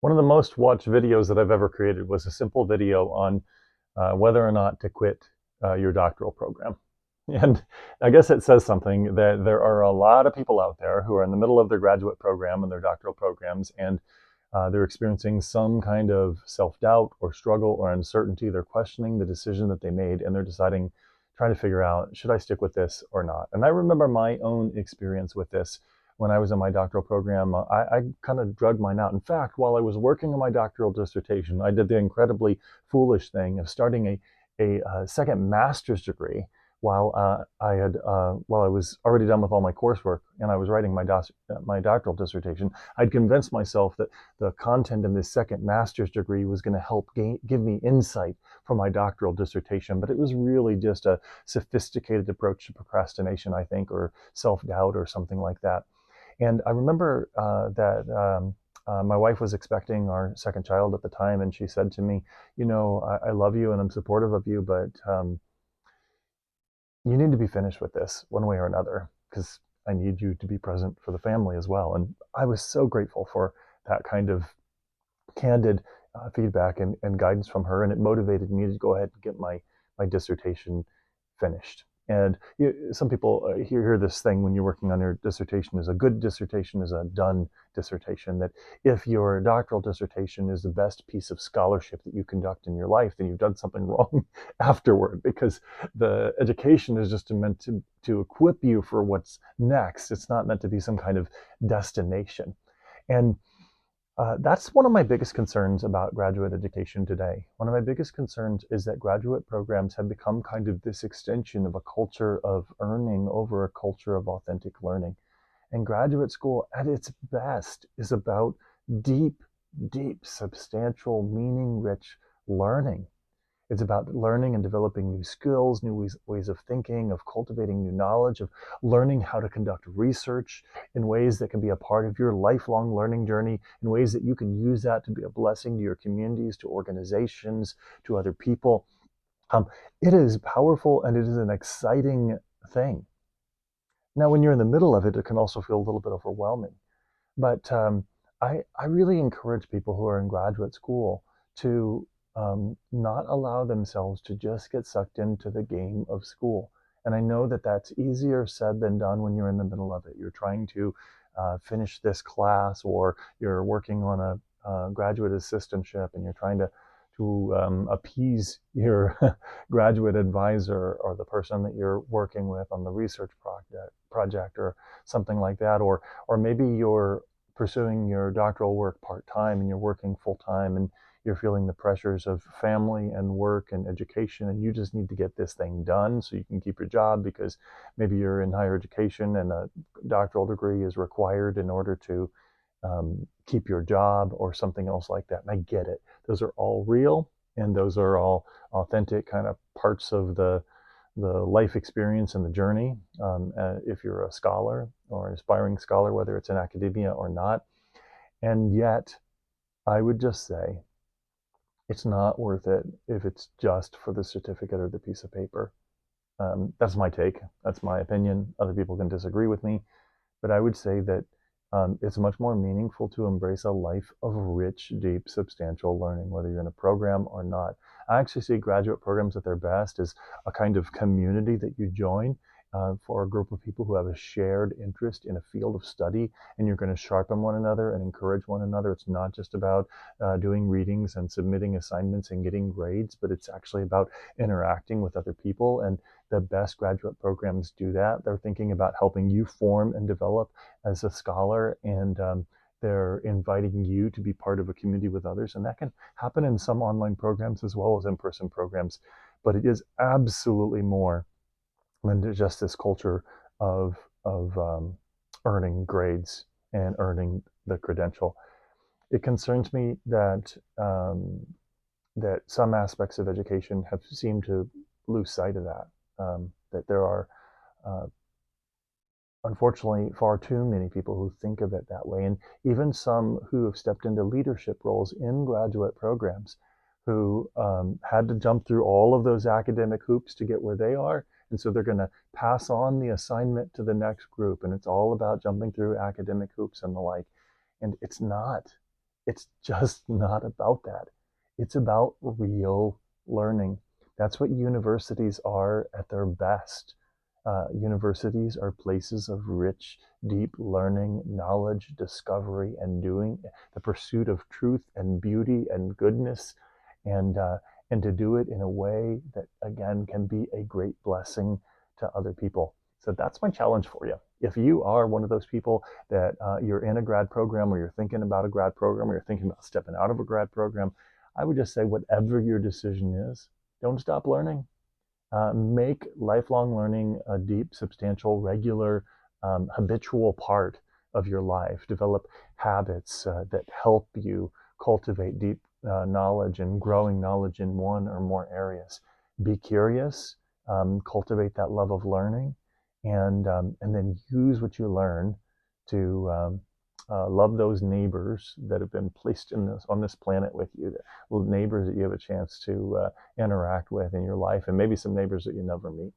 One of the most watched videos that I've ever created was a simple video on whether or not to quit your doctoral program. And I guess it says something that there are a lot of people out there who are in the middle of their graduate program and their doctoral programs, and they're experiencing some kind of self-doubt or struggle or uncertainty. They're questioning the decision that they made, and they're deciding, trying to figure out, should I stick with this or not? And I remember my own experience with this when I was in my doctoral program. I kind of drugged mine out. In fact, while I was working on my doctoral dissertation, I did the incredibly foolish thing of starting a second master's degree while while I was already done with all my coursework and I was writing my doctoral dissertation. I'd convinced myself that the content in this second master's degree was going to help give me insight for my doctoral dissertation, but it was really just a sophisticated approach to procrastination, I think, or self-doubt or something like that. And I remember that my wife was expecting our second child at the time, and she said to me, "You know, I love you and I'm supportive of you, but you need to be finished with this one way or another because I need you to be present for the family as well." And I was so grateful for that kind of candid feedback and guidance from her, and it motivated me to go ahead and get my dissertation finished. And some people hear this thing when you're working on your dissertation is a good dissertation is a done dissertation, that if your doctoral dissertation is the best piece of scholarship that you conduct in your life, then you've done something wrong afterward, because the education is just meant to equip you for what's next. It's not meant to be some kind of destination. And that's one of my biggest concerns about graduate education today. One of my biggest concerns is that graduate programs have become kind of this extension of a culture of earning over a culture of authentic learning. And graduate school, at its best, is about deep, deep, substantial, meaning rich learning. It's about learning and developing new skills, new ways of thinking, of cultivating new knowledge, of learning how to conduct research in ways that can be a part of your lifelong learning journey, in ways that you can use that to be a blessing to your communities, to organizations, to other people. Um, it is powerful and it is an exciting thing. Now, when you're in the middle of it, it can also feel a little bit overwhelming. But I really encourage people who are in graduate school to not allow themselves to just get sucked into the game of school. And I know that that's easier said than done when you're in the middle of it. You're trying to finish this class, or you're working on a graduate assistantship, and you're trying to appease your graduate advisor or the person that you're working with on the research project or something like that, or maybe you're pursuing your doctoral work part-time and you're working full-time and you're feeling the pressures of family and work and education, and you just need to get this thing done so you can keep your job, because maybe you're in higher education and a doctoral degree is required in order to keep your job or something else like that. And I get it. Those are all real, and those are all authentic kind of parts of the life experience and the journey. If you're a scholar or an aspiring scholar, whether it's in academia or not. And yet, I would just say it's not worth it if it's just for the certificate or the piece of paper. That's my take. That's my opinion. Other people can disagree with me. But I would say that it's much more meaningful to embrace a life of rich, deep, substantial learning, whether you're in a program or not. I actually see graduate programs at their best as a kind of community that you join for a group of people who have a shared interest in a field of study, and you're going to sharpen one another and encourage one another. It's not just about doing readings and submitting assignments and getting grades, but it's actually about interacting with other people. And the best graduate programs do that. They're thinking about helping you form and develop as a scholar, and they're inviting you to be part of a community with others. And that can happen in some online programs as well as in-person programs. But it is absolutely more than just this culture of earning grades and earning the credential. It concerns me that that some aspects of education have seemed to lose sight of that. That there are uh, unfortunately far too many people who think of it that way, and even some who have stepped into leadership roles in graduate programs who had to jump through all of those academic hoops to get where they are. And so they're going to pass on the assignment to the next group. And it's all about jumping through academic hoops and the like. And it's not. It's just not about that. It's about real learning. That's what universities are at their best. Universities are places of rich, deep learning, knowledge, discovery, and doing, the pursuit of truth and beauty and goodness, and uh, and to do it in a way that again can be a great blessing to other people. So that's my challenge for you. If you are one of those people that you're in a grad program, or you're thinking about a grad program, or you're thinking about stepping out of a grad program, I would just say whatever your decision is, don't stop learning. Make lifelong learning a deep, substantial, regular, habitual part of your life. Develop habits that help you cultivate deep knowledge and growing knowledge in one or more areas. Be curious, cultivate that love of learning, and then use what you learn to love those neighbors that have been placed in this on this planet with you, the neighbors that you have a chance to interact with in your life, and maybe some neighbors that you never meet.